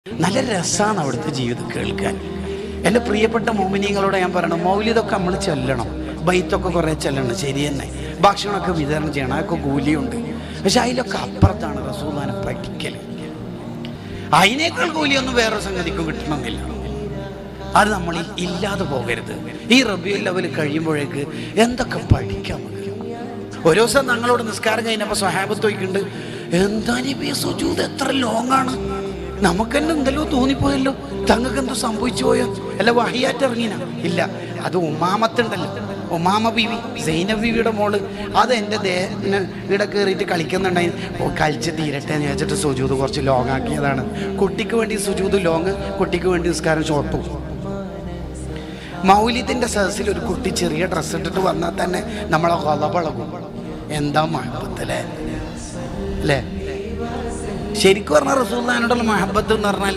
നല്ല രസമാണ് അവിടുത്തെ ജീവിതം കേൾക്കാൻ. എൻ്റെ പ്രിയപ്പെട്ട മോമിനിയങ്ങളോട് ഞാൻ പറയണം, മൗലിദൊക്കെ നമ്മൾ ചെല്ലണം, ബൈത്തൊക്കെ കുറേ ചെല്ലണം, ശരി തന്നെ. ഭക്ഷണമൊക്കെ വിതരണം ചെയ്യണം, അതൊക്കെ കൂലിയുണ്ട്. പക്ഷെ അതിലൊക്കെ അപ്പുറത്താണ് റസൂലുള്ളാഹിനെ പഠിക്കൽ. അതിനേക്കാൾ കൂലിയൊന്നും വേറെ സംഗതിക്കും കിട്ടണമെന്നില്ല. അത് നമ്മൾ ഇല്ലാതെ പോകരുത്. ഈ റബീഉൽ അവ്വൽ കഴിയുമ്പോഴേക്ക് എന്തൊക്കെ പഠിക്കാം. ഒരു ദിവസം ഞങ്ങളോട് നിസ്കാരം കഴിഞ്ഞപ്പോൾ സ്വഹാബത്ത് ചോദിക്കുന്നുണ്ട്, എന്താ നബിയെ സുജൂദ് എത്ര ലോങ്ങാണ്? നമുക്കെന്നെ എന്തെല്ലോ തോന്നിപ്പോയല്ലോ, തങ്ങൾക്ക് എന്തോ സംഭവിച്ചു പോയോ? അല്ല വഹിയാറ്റ് ഇറങ്ങിന? ഇല്ല, അത് ഉമാമത്തുണ്ടല്ലോ, ഉമാമ ബീവി, സൈനബ് ബീവിയുടെ മോള്, അത് എൻ്റെ ദേഹത്തിന് ഇവിടെ കയറിയിട്ട് കളിക്കുന്നുണ്ടായി. കളിച്ച് തീരട്ടെ എന്ന് വെച്ചിട്ട് സുജൂദ് കുറച്ച് ലോങ് ആക്കിയതാണ്. കുട്ടിക്ക് വേണ്ടി സുജൂദ് ലോങ്, കുട്ടിക്ക് വേണ്ടി നിസ്കാരം ഷോർട്ടും. മൗലിദിൻ്റെ സദസ്സിൽ ഒരു കുട്ടി ചെറിയ ഡ്രസ്സ് ഇട്ടിട്ട് വന്നാൽ തന്നെ നമ്മളെ കൊലപളകും. എന്താ മഹബത്തല്ലേ അല്ലേ? ശരിക്കും പറഞ്ഞാൽ റസൂലുള്ളാഹിനോടുള്ള മഹബത്ത് എന്ന് പറഞ്ഞാൽ